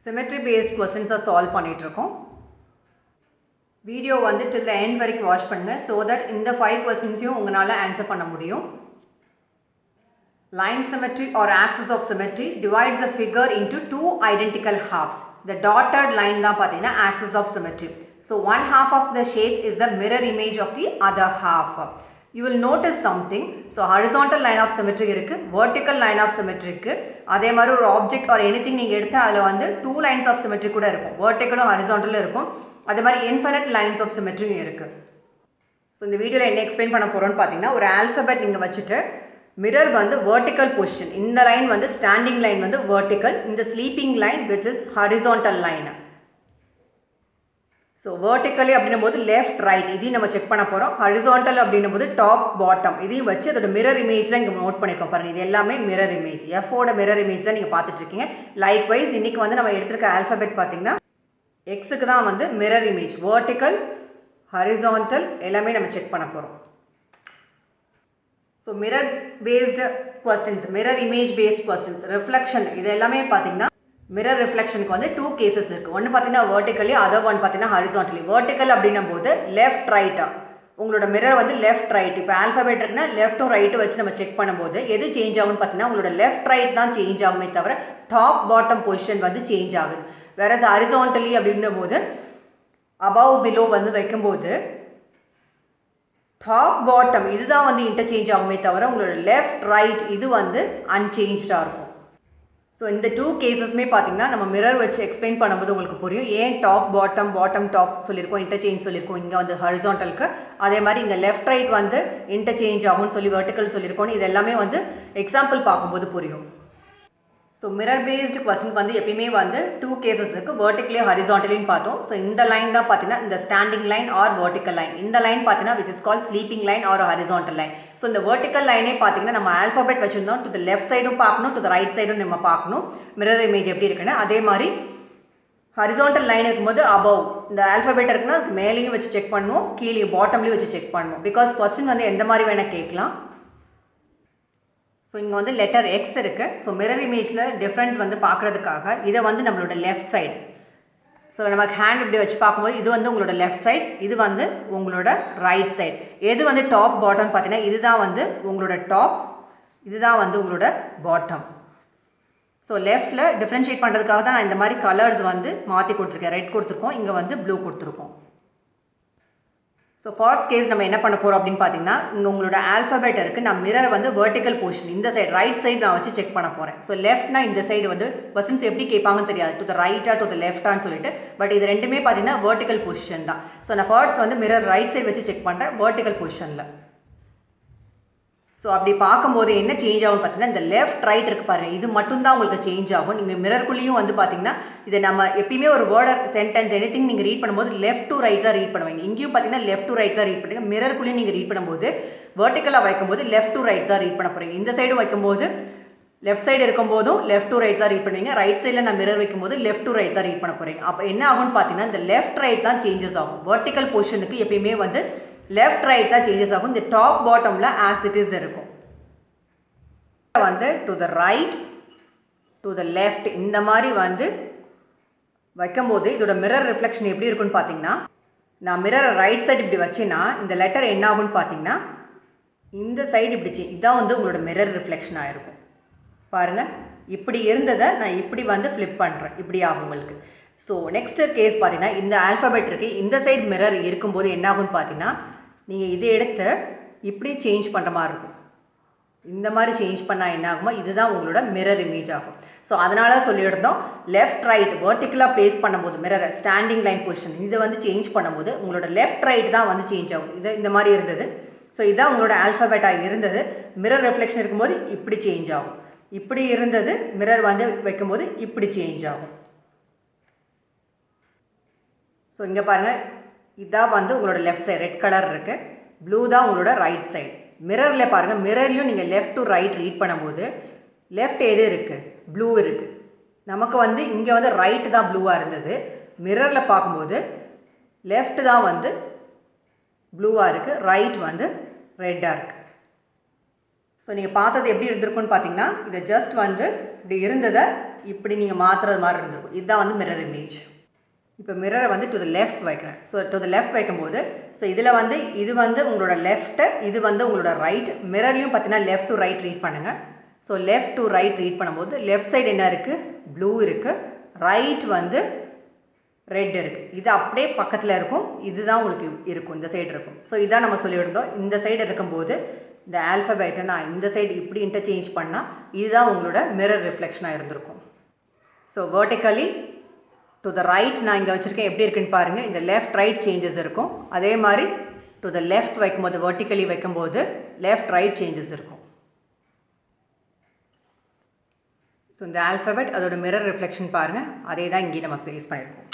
Symmetry based questions are solve பண்ணிட்டு இருக்கோம். Video வந்து till the end வரைக்கும் வாட்ச் பண்ணுங்க so that இந்த 5 questions-ஐயும் உங்களால ஆன்சர் பண்ண முடியும். Line symmetry or axis of symmetry divides a figure into two identical halves. The dotted line தான் பாத்தீங்கன்னா axis of symmetry. So one half of the shape is the mirror image of the other half. You will notice something. So horizontal line of symmetry இருக்கு, vertical line of symmetry இருக்கு. அதே மாதிரி ஒரு object or anything நீங்க எடுத்தா அதுல வந்து two lines of symmetry கூட இருக்கும், vertical and horizontal இருக்கும். அதே மாதிரி infinite lines of symmetry இருக்கு. So இந்த வீடியோல என்ன எக்ஸ்பிளைன் பண்ண போறோம்னு பாத்தீங்கன்னா, ஒரு ஆல்பபெட் நீங்க வச்சிட்டு mirror வந்து vertical position, இந்த லைன் வந்து standing line வந்து vertical, இந்த sleeping line which is horizontal line. So vertically அப்படினும்போது left right இதையும் நம்ம செக் பண்ண போறோம். horizontal அப்படினும்போது top bottom இதையும் வச்சு அதோட mirror imageல இங்க நோட் பண்ணிருக்கோம் பாருங்க. இது எல்லாமே mirror image. F ஓட mirror image தான் நீங்க பார்த்துட்டு இருக்கீங்க. Likewise இன்னைக்கு வந்து நம்ம எடுத்துக்க alphabet பாத்தீங்கன்னா X க்கு தான் வந்து mirror image. Vertical, horizontal எல்லாமே நம்ம செக் பண்ண போறோம். So mirror based questions, mirror image based questions, reflection இது எல்லாமே பாத்தீங்கன்னா mirror reflection க்கு வந்து two cases இருக்கு. ஒன்னு பாத்தீங்கன்னா vertically, other one பாத்தீங்கன்னா horizontally. Vertical அப்படினும்போது left right உங்களோட mirror வந்து left right. இப்போ alphabet இருக்குன்னா left and right வச்சு நம்ம செக் பண்ணும்போது எது சேஞ்ச் ஆகும்னு பாத்தீங்கன்னா உங்களோட left right தான் சேஞ்ச் ஆகுமே தவிர top bottom position வந்து சேஞ்ச் ஆகுது. whereas horizontally அப்படினும்போது above below வந்து வைக்கும்போது top bottom இதுதான் வந்து இன்டர்சேஞ்ச் ஆகுமே தவிர உங்களோட left right இது வந்து unchanged இருக்கும். ஸோ இந்த டூ கேசஸ்மே பார்த்தீங்கன்னா நம்ம மிரர் வச்சு எக்ஸ்பிளைன் பண்ணும்போது உங்களுக்கு புரியும் ஏன் டாப் பாட்டம் டாப் சொல்லியிருக்கோம், இன்டர்சேஞ்ச் சொல்லியிருக்கோம் இங்கே வந்து ஹரிசான்டலுக்கு. அதே மாதிரி இங்கே லெஃப்ட் ரைட் வந்து இன்டர்சேஞ்ச் ஆகும்னு சொல்லி வெர்டிக்கல் சொல்லியிருக்கோம். இது எல்லாமே வந்து எக்ஸாம்பிள் பார்க்கும்போது புரியும். ஸோ மிரர் பேஸ்டு கொஸ்டின் வந்து எப்பயுமே வந்து டூ கேசஸ் இருக்குது, வெர்டிக்கலி ஹரிசான்டலின்னு பார்த்தோம். ஸோ இந்த லைன் தான் பார்த்தீங்கன்னா இந்த standing line or vertical line. இந்த லைன் பார்த்தீங்கன்னா which is call sleeping line or horizontal line. So இந்த வெர்டிக்கல் லைனே பார்த்தீங்கன்னா நம்ம ஆல்ஃபபெட் வச்சுருந்தோம், டு த லெஃப்ட் சைடும் பார்க்கணும், டு த ரைட் சைடும் நம்ம பார்க்கணும் மிரர் இமேஜ் எப்படி இருக்குன்னு. அதே மாதிரி ஹரிசான்டல் லைன் இருக்கும்போது அபவ் இந்த ஆல்ஃபபெட் இருக்குன்னா மேலேயும் வச்சு செக் பண்ணுவோம், கீழே பாட்டம்லேயும் வச்சு செக் பண்ணுவோம். பிகாஸ் கொஸ்டின் வந்து எந்த மாதிரி வேணால் கேட்கலாம். ஸோ இங்கே வந்து லெட்டர் எக்ஸ் இருக்குது. ஸோ மிரர் இமேஜில் டிஃப்ரென்ஸ் வந்து பார்க்குறதுக்காக இதை வந்து நம்மளோட லெஃப்ட் சைடு, ஸோ நமக்கு ஹேண்ட் இப்படி வச்சு பார்க்கும்போது இது வந்து உங்களோட லெஃப்ட் சைடு, இது வந்து உங்களோட ரைட் சைடு. எது வந்து டாப் பாட்டம் பார்த்தீங்கன்னா இதுதான் வந்து உங்களோட டாப், இதுதான் வந்து உங்களோட பாட்டம். ஸோ லெஃப்டில் டிஃப்ரென்ஷியேட் பண்ணுறதுக்காக தான் நான் இந்த மாதிரி கலர்ஸ் வந்து மாற்றி கொடுத்துருக்கேன். ரெட் கொடுத்துருக்கோம், இங்கே வந்து ப்ளூ கொடுத்துருக்கோம். ஸோ ஃபர்ஸ்ட் கேஸ் நம்ம என்ன பண்ண போகிறோம் அப்படின்னு பார்த்தீங்கன்னா இங்கே உங்களோட ஆல்ஃபபெட் இருக்குது, நான் மிரர் வந்து வெர்டிக்கல் போர்ஷன் இந்த சைடு ரைட் சைடு நான் வச்சு செக் பண்ண போகிறேன். ஸோ லெஃப்ட்னா இந்த சைடு வந்து கொஸ்டின்ஸ் எப்படி கேட்பாங்கன்னு தெரியாது, டு த ரைட்டா டு த லெஃப்டான்னு சொல்லிட்டு. பட் இது ரெண்டுமே பார்த்தீங்கன்னா வெர்டிக்கல் பொசிஷன் தான். ஸோ நான் ஃபர்ஸ்ட் வந்து மிரர் ரைட் சைடு வச்சு செக் பண்ணுறேன் வெர்டிக்கல் பொசிஷனில். ஸோ அப்படி பார்க்கும்போது என்ன சேஞ்ச் ஆகும் பார்த்தீங்கன்னா இந்த லெஃப்ட் ரைட் இருக்குது பாருங்கள், இது மட்டும்தான் உங்களுக்கு சேஞ்ச் ஆகும். நீங்கள் மிரர்க்குள்ளேயும் வந்து பார்த்தீங்கன்னா இதை நம்ம எப்பயுமே ஒரு வேர்டு சென்டென்ஸ் எனிதிங் நீங்கள் ரீட் பண்ணும்போது லெஃப்ட் டு ரைட் தான் ரீட் பண்ணுவாங்க. இங்கேயும் பார்த்தீங்கன்னா லெஃப்ட் டு ரைட் தான் ரீட் பண்ணுங்க. மிரர்க்குள்ளேயும் நீங்கள் ரீட் பண்ணும்போது வெர்டிக்கலாக வைக்கும்போது லெஃப்ட் டு ரைட் தான் ரீட் பண்ண போகிறீங்க. இந்த சைடு வைக்கும்போது லெஃப்ட் சைடு இருக்கும்போதும் லெஃப்ட் டு ரைட் தான் ரீட் பண்ணுவீங்க. ரைட் சைடில் நான் மிரர் வைக்கும்போது லெஃப்ட் டு ரைட் தான் ரீட் பண்ண போகிறீங்க. அப்போ என்ன ஆகும்னு பார்த்தீங்கன்னா இந்த லெஃப்ட் ரைட் தான் சேஞ்சஸ் ஆகும். வெர்டிக்கல் பொசிஷனுக்கு எப்பயுமே வந்து லெஃப்ட் ரைட் தான் சேஞ்சஸ் ஆகும். இந்த டாப் பாட்டமில் ஆஸ் இட் இஸ் இருக்கும். வந்து to the right to the left இந்த மாதிரி வந்து வைக்கும்போது இதோட மிரர் ரிஃப்ளெக்ஷன் எப்படி இருக்குன்னு பார்த்தீங்கன்னா நான் மிரர் ரைட் சைடு இப்படி வச்சேன்னா இந்த லெட்டர் என்ன ஆகும்னு பார்த்தீங்கன்னா இந்த சைடு இப்படி இதான் வந்து உங்களோட மிரர் ரிஃப்ளெக்ஷன் ஆகிருக்கும். பாருங்கள், இப்படி இருந்ததை நான் இப்படி வந்து ஃப்ளிப் பண்ணுறேன், இப்படி ஆகும் உங்களுக்கு. ஸோ நெக்ஸ்ட் கேஸ் பார்த்தீங்கன்னா இந்த ஆல்ஃபபெட் இருக்குது, இந்த சைடு மிரர் இருக்கும்போது என்ன ஆகும்னு பார்த்தீங்கன்னா நீங்கள் இதை எடுத்து இப்படி சேஞ்ச் பண்ணுற மாதிரி இருக்கும். இந்த மாதிரி சேஞ்ச் பண்ணால் என்ன ஆகுமோ இதுதான் உங்களோட மிரர் இமேஜ் ஆகும். ஸோ அதனால சொல்லியிருந்தோம் லெஃப்ட் ரைட் வெர்டிக்கலாக ப்ளேஸ் பண்ணும்போது மிரர் ஸ்டாண்டிங் லைன் பொசிஷன் இதை வந்து சேஞ்ச் பண்ணும்போது உங்களோட லெஃப்ட் ரைட் தான் வந்து சேஞ்ச் ஆகும். இது இந்த மாதிரி இருந்தது. ஸோ இதுதான் உங்களோட ஆல்ஃபபெட்டாக இருந்தது. மிரர் ரிஃப்ளெக்ஷன் இருக்கும்போது இப்படி சேஞ்ச் ஆகும், இப்படி இருந்தது மிரர் வந்து வைக்கும்போது இப்படி சேஞ்ச் ஆகும். ஸோ இங்கே பாருங்கள், இதான் வந்து உங்களோட லெஃப்ட் சைடு ரெட் கலர் இருக்குது, ப்ளூ தான் உங்களோட ரைட் சைடு. மிரரில் பாருங்கள், மிரர்லையும் நீங்கள் லெஃப்ட் டு ரைட் ரீட் பண்ணும்போது லெஃப்ட் எது இருக்குது, ப்ளூ இருக்குது. நமக்கு வந்து இங்கே வந்து ரைட்டு தான் ப்ளூவாக இருந்தது, மிரரில் பார்க்கும்போது லெஃப்ட் தான் வந்து ப்ளூவாக இருக்குது, ரைட் வந்து ரெட்டாக இருக்குது. ஸோ ஸோ நீங்கள் பார்த்தது எப்படி இருந்திருக்குன்னு பார்த்தீங்கன்னா இதை ஜஸ்ட் வந்து இப்படி இருந்ததை இப்படி நீங்கள் மாற்றுறது மாதிரி இருந்திருக்கும். இதுதான் வந்து மிரர் இமேஜ். இப்போ மிரரை வந்து டு த லெஃப்ட் வைக்கிறேன். ஸோ டு த லெஃப்ட் வைக்கும்போது ஸோ இதில் வந்து இது வந்து உங்களோட லெஃப்ட்டு, இது வந்து உங்களோட ரைட். மிரர்லையும் பார்த்தீங்கன்னா லெஃப்ட் டு ரைட் ரீட் பண்ணுங்கள். So left to right read பண்ணும்போது லெஃப்ட் சைடு என்ன இருக்குது, ப்ளூ இருக்குது, ரைட் வந்து ரெட் இருக்குது. இது அப்படியே பக்கத்தில் இருக்கும். இதுதான் உங்களுக்கு இருக்கும், இந்த சைடு இருக்கும். ஸோ இதான் நம்ம சொல்லியிருந்தோம். இந்த சைடு இருக்கும்போது இந்த ஆல்ஃபபெட்டை நான் இந்த சைடு இப்படி இன்டர்சேஞ்ச் பண்ணால் இதுதான் உங்களோட மிரர் ரிஃப்ளெக்ஷனாக இருந்திருக்கும். So vertically to the right நான் இங்கே வச்சுருக்கேன், எப்படி இருக்குன்னு பாருங்கள். இந்த லெஃப்ட் ரைட் சேஞ்சஸ் இருக்கும். அதே மாதிரி டு த லெஃப்ட் வைக்கும்போது வெர்டிக்கலி வைக்கும்போது லெஃப்ட் ரைட் சேஞ்சஸ் இருக்கும். ஸோ இந்த ஆல்ஃபபெட் அதோட மிரர் ரிஃப்ளெக்ஷன் பாருங்கள், அதே தான் இங்கே நம்ம ப்ளேஸ் பண்ணியிருக்கோம்.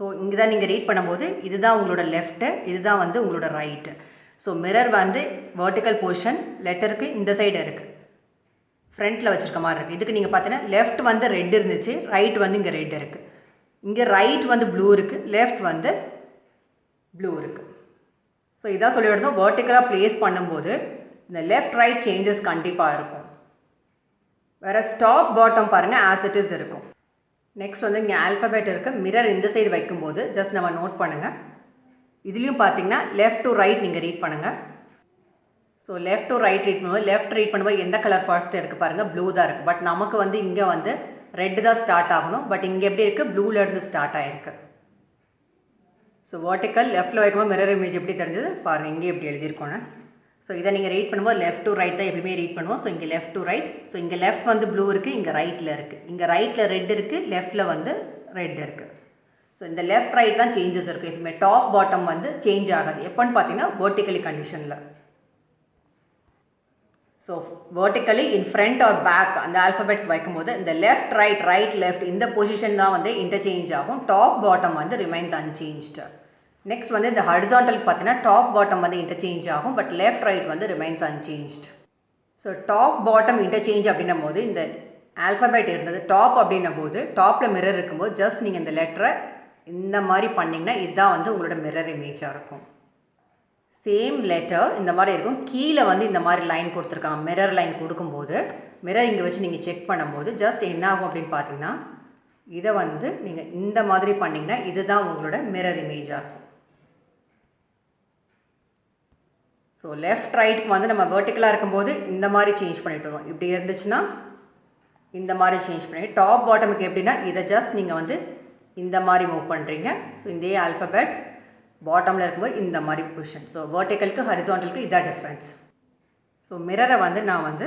ஸோ இங்கே தான் நீங்கள் ரீட் பண்ணும்போது இதுதான் உங்களோட லெஃப்ட்டு, இதுதான் வந்து உங்களோட ரைட்டு. ஸோ மிரர் வந்து வெர்டிக்கல் போர்ஷன் லெட்டருக்கு இந்த சைடு இருக்குது, ஃப்ரண்ட்டில் வச்சுருக்க மாதிரி இருக்குது. இதுக்கு நீங்கள் பார்த்தீங்கன்னா லெஃப்ட் வந்து ரெட் இருந்துச்சு, ரைட் வந்து இங்கே ரெட் இருக்குது. இங்கே ரைட் வந்து ப்ளூ இருக்குது, லெஃப்ட் வந்து ப்ளூ இருக்குது. ஸோ இதான் சொல்லிவிடுறோம், வெர்டிக்கலாக ப்ளேஸ் பண்ணும்போது இந்த லெஃப்ட் ரைட் சேஞ்சஸ் கண்டிப்பாக இருக்கும். வேறு டாப் பாட்டம் பாருங்கள் ஆஸ் இட் இஸ் இருக்கும். நெக்ஸ்ட் வந்து இங்கே ஆல்ஃபபெட் இருக்குது. மிரர் இந்த சைடு வைக்கும்போது ஜஸ்ட் நம்ம நோட் பண்ணுங்கள். இதுலேயும் பார்த்தீங்கன்னா லெஃப்ட் டு ரைட் நீங்கள் ரீட் பண்ணுங்கள். So left to right read பண்ணும்போது லெஃப்ட் ரீட் பண்ணும்போது எந்த கலர் ஃபர்ஸ்ட் இருக்குது பாருங்கள், ப்ளூ தான் இருக்குது. பட் நமக்கு வந்து இங்கே வந்து ரெட்டு தான் ஸ்டார்ட் ஆகணும். பட் இங்கே எப்படி இருக்குது, ப்ளூலேருந்து ஸ்டார்ட் ஆகிருக்கு. ஸோ வெர்டிக்கல் லெஃப்ட்டில் வைக்கும்போது மிரர் இமேஜ் எப்படி தெரிஞ்சது பாருங்கள், இங்கே எப்படி எழுதியிருக்கோன்னு. ஸோ இதை நீங்கள் ரீட் பண்ணும்போது லெஃப்ட் டு ரைட் தான் எப்பயுமே ரீட் பண்ணுவோம். ஸோ இங்கே லெஃப்ட் டு ரைட். ஸோ இங்கே லெஃப்ட் வந்து ப்ளூ இருக்குது, இங்கே ரைட்டில் இருக்குது. இங்கே ரைட்டில் ரெட் இருக்குது, லெஃப்ட்டில் வந்து ரெட் இருக்குது. ஸோ இந்த லெஃப்ட் ரைட் தான் சேஞ்சஸ் இருக்குது. எப்பவுமே டாப் பாட்டம் வந்து சேஞ்ச் ஆகாது. எப்போன்னு பார்த்தீங்கன்னா வெர்டிக்கலி கண்டிஷனில். So vertically in front or back அந்த ஆல்ஃபபெட் வைக்கும்போது இந்த லெஃப்ட் ரைட் ரைட் லெஃப்ட் இந்த பொசிஷன் தான் வந்து இன்டர்சேஞ்ச் ஆகும். டாப் பாட்டம் வந்து ரிமைன்ஸ் அன்சேஞ்ச்டு. நெக்ஸ்ட் வந்து இந்த ஹரிசாண்டல் பார்த்தீங்கன்னா டாப் பாட்டம் வந்து இன்டர்சேஞ்ச் ஆகும், பட் லெஃப்ட் ரைட் வந்து remains unchanged. So top bottom interchange அப்படின்னும் போது இந்த ஆல்ஃபபெட் இருந்தது டாப் அப்படின்னும் போது டாப்பில் மிரர் இருக்கும்போது ஜஸ்ட் நீங்கள் இந்த லெட்டரை இந்த மாதிரி பண்ணிங்கன்னா இதுதான் வந்து உங்களோட மிரர் இமேஜாக இருக்கும். சேம் லெட்டர் இந்த மாதிரி இருக்கும், கீழே வந்து இந்த மாதிரி லைன் கொடுத்துருக்காங்க. மிரர் லைன் கொடுக்கும்போது மிரர் இங்கே வச்சு நீங்கள் செக் பண்ணும்போது ஜஸ்ட் என்ன ஆகும் அப்படின்னு பார்த்தீங்கன்னா இதை வந்து நீங்கள் இந்த மாதிரி பண்ணிங்கன்னா இதுதான் உங்களோட மிரர் இமேஜாக இருக்கும். ஸோ லெஃப்ட் ரைட்டுக்கு வந்து நம்ம வெர்டிக்கலாக இருக்கும்போது இந்த மாதிரி சேஞ்ச் பண்ணிட்டு வரோம். இப்படி இருந்துச்சுன்னா இந்த மாதிரி சேஞ்ச் பண்ணி டாப் பாட்டமுக்கு எப்படின்னா இதை ஜஸ்ட் நீங்கள் வந்து இந்த மாதிரி மூவ் பண்ணுறீங்க. ஸோ இந்த ஆல்ஃபபெட் பாட்டமில் இருக்கும்போது இந்த மாதிரி பொசிஷன். ஸோ வெர்டிக்கலுக்கு ஹரிசாண்டலுக்கு இதான் டிஃப்ரென்ஸ். ஸோ மிரரை வந்து நான் வந்து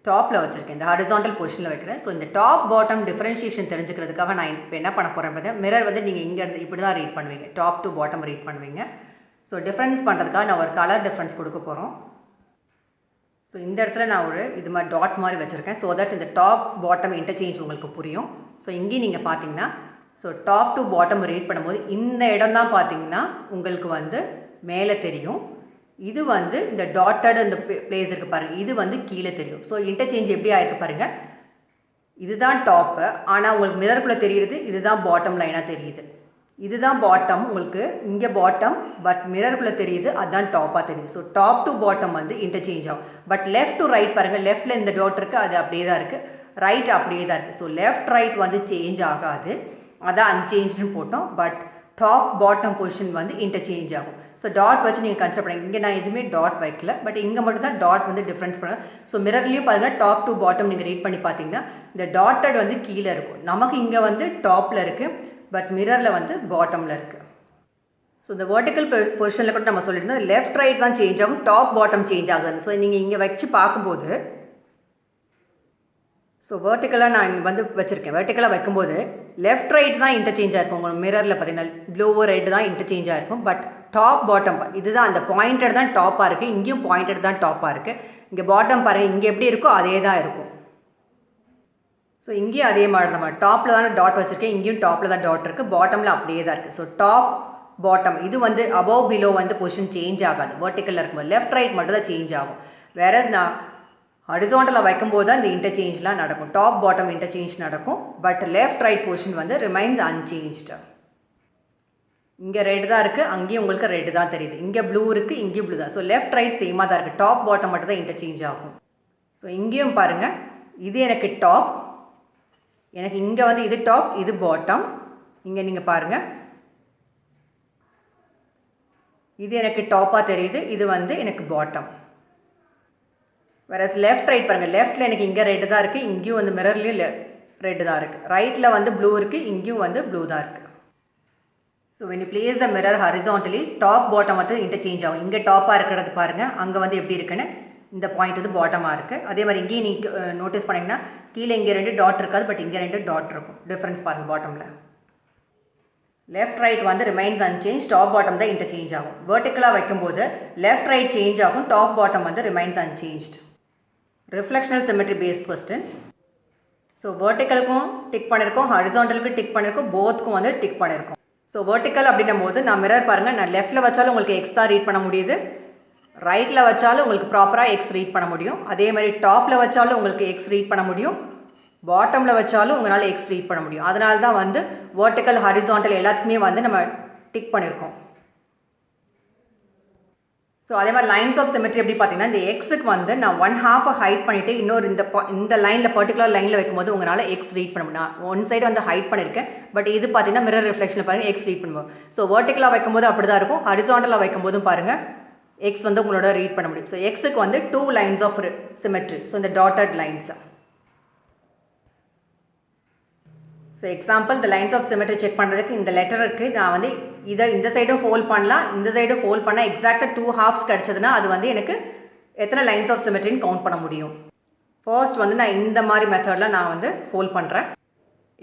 டாப்பில் வச்சுருக்கேன், இந்த ஹரிசாண்டல் பொசிஷனில் வைக்கிறேன். ஸோ இந்த டாப் பாட்டம் டிஃப்ரென்ஷியேஷன் தெரிஞ்சுக்கிறதுக்காக நான் இப்போ என்ன பண்ண போகிறேன் பார்த்தீங்கன்னா மிரர் வந்து நீங்கள் இங்கேருந்து இப்படி தான் ரீட் பண்ணுவீங்க, டாப் டு பாட்டம் ரீட் பண்ணுவீங்க. ஸோ டிஃப்ரென்ஸ் பண்ணுறதுக்காக நான் ஒரு கலர் டிஃப்ரென்ஸ் கொடுக்க போகிறோம். ஸோ இந்த இடத்துல நான் ஒரு இது மாதிரி டாட் மாதிரி வச்சுருக்கேன். ஸோ தட் இந்த டாப் பாட்டம் இன்டர்சேஞ்ச் உங்களுக்கு புரியும். ஸோ இங்கேயும் நீங்கள் பார்த்தீங்கன்னா so top to bottom read பண்ணும்போது இந்த இடம் தான் பார்த்தீங்கன்னா உங்களுக்கு வந்து மேலே தெரியும். இது வந்து இந்த டாட்டட் இந்த பிளேஸ் இருக்குது பாருங்கள், இது வந்து கீழே தெரியும். ஸோ இன்டர்சேஞ்ச் எப்படி ஆயிருக்கு பாருங்கள், இதுதான் டாப்பு, ஆனால் உங்களுக்கு மிரருக்குள்ளே தெரியுது இதுதான் பாட்டம் லைனாக தெரியுது. இதுதான் பாட்டம், உங்களுக்கு இங்கே பாட்டம், பட் மிரருக்குள்ளே தெரியுது அதுதான் டாப்பாக தெரியுது. ஸோ டாப் டு பாட்டம் வந்து இன்டர்சேஞ்ச் ஆகும். பட் லெஃப்ட் டு ரைட் பாருங்கள், லெஃப்ட்டில் இந்த டாட் இருக்குது, அது அப்படியே தான் இருக்குது. ரைட் அப்படியே தான் இருக்குது. ஸோ லெஃப்ட் ரைட் வந்து சேஞ்ச் ஆகாது, அதான் அன்சேஞ்சுன்னு போட்டோம். பட் டாப் பாட்டம் பொசிஷன் வந்து இன்டர்சேஞ்ச் ஆகும். ஸோ டாட் வச்சு நீங்கள் கன்சிடர் பண்ணுங்கள். இங்கே நான் எதுவுமே டாட் வைக்கல, பட் இங்கே மட்டும் தான் டாட் வந்து டிஃப்ரென்ஸ் பண்ணுங்கள். ஸோ மிரர்லேயும் பாருங்கள் டாப் டு பாட்டம் நீங்கள் ரீட் பண்ணி பார்த்தீங்கன்னா இந்த டாட்டட் வந்து கீழே இருக்கும், நமக்கு இங்கே வந்து டாப்பில் இருக்குது, பட் மிரரில் வந்து பாட்டமில் இருக்குது. ஸோ இந்த வெர்டிக்கல் பொசிஷனில் கூட நம்ம சொல்லியிருந்தோம் லெஃப்ட் ரைட் தான் சேஞ்ச் ஆகும், டாப் பாட்டம் சேஞ்ச் ஆகுது. ஸோ நீங்கள் இங்கே வச்சு பார்க்கும்போது ஸோ வெர்டிக்கலாக நான் இங்கே வந்து வச்சுருக்கேன். வெர்டிக்கலாக வைக்கும்போது லெஃப்ட் ரைட் தான் இன்டர்சேஞ்சாக இருக்கும். உங்களுக்கு மிரரில் பார்த்தீங்கன்னா ப்ளூ ரெட் தான் இன்டர்சேஞ்சாக இருக்கும். பட் டாப் பாட்டம் இதுதான் அந்த பாயிண்டட் தான் டாப்பாக இருக்குது, இங்கேயும் பாயிண்டட் தான் டாப்பாக இருக்குது. இங்கே பாட்டம் பாருங்கள், இங்கே எப்படி இருக்கோ அதே தான் இருக்கும். ஸோ இங்கேயும் அதே மாதிரி தான், டாப்பில் தான் டாட் வச்சுருக்கேன், இங்கேயும் டாப்பில் தான் டாட் இருக்குது, பாட்டமில் அப்படியே தான் இருக்குது. ஸோ டாப் பாட்டம் இது வந்து அபவ் பிலோ வந்து பொசிஷன் சேஞ்ச் ஆகாது. வெர்டிக்கலில் இருக்கும்போது லெஃப்ட் ரைட் மட்டும் தான் சேஞ்ச் ஆகும். வேறஸ் நான் ஹரிசாண்டலில் வைக்கும்போது தான் இந்த இன்டர்சேஞ்ச்லாம் நடக்கும், டாப் பாட்டம் இன்டர்சேஞ்ச் நடக்கும். பட் லெஃப்ட் ரைட் பொசிஷன் வந்து ரிமைன்ஸ் அன்சேஞ்ச்டு. இங்கே ரெட் தான் இருக்குது, அங்கேயும் உங்களுக்கு ரெட் தான் தெரியுது. இங்கே ப்ளூ இருக்குது, இங்கேயும் ப்ளூ தான். ஸோ லெஃப்ட் ரைட் சேமாக தான் இருக்குது. டாப் பாட்டம் மட்டும் தான் இன்டர்சேஞ்ச் ஆகும். ஸோ இங்கேயும் பாருங்கள், இது எனக்கு டாப், எனக்கு இங்கே வந்து இது டாப், இது பாட்டம். இங்கே நீங்கள் பாருங்கள், இது எனக்கு டாப்பாக தெரியுது, இது வந்து எனக்கு பாட்டம். வேற லெஃப்ட் ரைட் பாருங்கள், லெஃப்ட்டில் எனக்கு இங்கே ரெட்டு தான் இருக்குது, இங்கேயும் வந்து மிரர்லேயும் ரெட்டு தான் இருக்குது. ரைட்டில் வந்து ப்ளூ இருக்குது, இங்கேயும் வந்து ப்ளூ தான் இருக்குது. So when you place the mirror horizontally, top bottom வந்து இன்டர்சேஞ்ச் ஆகும். இங்கே டாப்பாக இருக்கிறது பாருங்கள், அங்கே வந்து எப்படி இருக்குன்னு இந்த பாயிண்ட் வந்து பாட்டமாக இருக்குது. அதே மாதிரி இங்கேயும் நீங்கள் நோட்டீஸ் பண்ணிங்கன்னா கீழே இங்கே 2 டாட் இருக்காது, பட் இங்கே 2 டாட் இருக்கும். டிஃப்ரென்ஸ் பாருங்கள் பாட்டமில். லெஃப்ட் ரைட் வந்து ரிமைன்ஸ் அன்சேஞ்ச், டாப் பாட்டம் தான் இன்டர்சேஞ்ச் ஆகும். வெர்டிக்கலாக வைக்கும்போது லெஃப்ட் ரைட் சேஞ்ச் ஆகும், டாப் பாட்டம் வந்து remains unchanged. Reflectional symmetry based question. So வெர்டிக்கலுக்கும் டிக் பண்ணியிருக்கோம், ஹாரிசான்டலுக்கு டிக் பண்ணியிருக்கோம், போத்துக்கும் வந்து டிக் பண்ணியிருக்கோம். ஸோ வெர்டிக்கல் அப்படின்னும் போது நான் மிரர் பாருங்கள், நான் லெஃப்ட்டில் வச்சாலும் உங்களுக்கு எக்ஸ் தான் ரீட் பண்ண முடியுது, ரைட்டில் வச்சாலும் உங்களுக்கு ப்ராப்பராக எக்ஸ் ரீட் பண்ண முடியும். அதே மாதிரி டாப்பில் வச்சாலும் உங்களுக்கு எக்ஸ் ரீட் பண்ண முடியும், பாட்டமில் வச்சாலும் உங்களால் எக்ஸ் ரீட் பண்ண முடியும். அதனால தான் வந்து வெர்டிக்கல் ஹாரிசான்டல் எல்லாத்துக்குமே வந்து நம்ம டிக் பண்ணியிருக்கோம். ஸோ அதே மாதிரி லைன்ஸ் ஆஃப் சிமெட்ரி எப்படி பார்த்தீங்கன்னா, இந்த எக்ஸுக்கு வந்து நான் 1/2 ஹைட் பண்ணிவிட்டு இன்னொரு இந்த லைனில் பர்டிகுலர் லைனில் வைக்கும்போது உங்களால் எக்ஸ் ரீட் பண்ண முடியும். நான் ஒன் சைடு வந்து ஹைட் பண்ணியிருக்கேன், பட் இது பார்த்தீங்கன்னா மிரர் ரிஃப்ளெக்ஷனில் பாருங்கள் எக்ஸ் ரீட் பண்ணுவோம். ஸோ வெர்டிக்கலாக வைக்கும்போது அப்படி தான் இருக்கும், ஹாரிசான்டலாக வைக்கும்போதும் பாருங்கள் எக்ஸ் வந்து உங்களோட ரீட் பண்ண முடியும். ஸோ எக்ஸுக்கு வந்து 2 லைன்ஸ் ஆஃப் சிமெட்ரி, ஸோ இந்த டாட்டட் லைன்ஸ். ஸோ எக்ஸாம்பிள் இந்த லைன்ஸ் ஆஃப் சிமெட்ரி செக் பண்ணுறதுக்கு இந்த லெட்டருக்கு நான் வந்து இதை இந்த சைடும் ஃபோல்ட் பண்ணலாம், இந்த சைடும் ஃபோல்ட் பண்ணால் எக்ஸாக்டாக 2 ஹாஃப்ஸ் கிடச்சதுன்னா அது வந்து எனக்கு எத்தனை லைன்ஸ் ஆஃப் சிமெட்ரின்னு கவுண்ட் பண்ண முடியும். ஃபர்ஸ்ட் வந்து நான் இந்த மாதிரி மெத்தடில் நான் வந்து ஃபோல்ட் பண்ணுறேன்,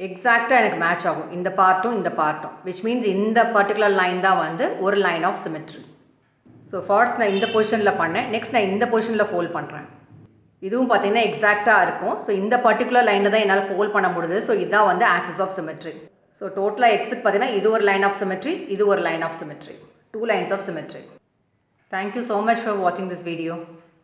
எக்ஸாக்டாக எனக்கு மேட்ச் ஆகும் இந்த பார்ட்டும் இந்த பார்ட்டும், விச் மீன்ஸ் இந்த பர்டிகுலர் லைன் தான் வந்து ஒரு line of symmetry. So first நான் இந்த பொசிஷனில் பண்ணேன், நெக்ஸ்ட் நான் இந்த பொசிஷனில் ஃபோல்ட் பண்ணுறேன், இதுவும் பார்த்தீங்கன்னா எக்ஸாக்டாக இருக்கும். ஸோ இந்த பர்டிகுலர் லைனில் தான் என்னால் ஃபோல்ட் பண்ண முடியுது. ஸோ இதுதான் வந்து ஆக்சிஸ் ஆஃப் சிமெட்ரி. ஸோ டோட்டலாக எக்ஸுக்கு பார்த்தீங்கன்னா இது ஒரு லைன் ஆஃப் சிமெட்ரி, இது ஒரு line of symmetry, 2 lines of symmetry. Thank you so much for வாட்சிங் திஸ் வீடியோ.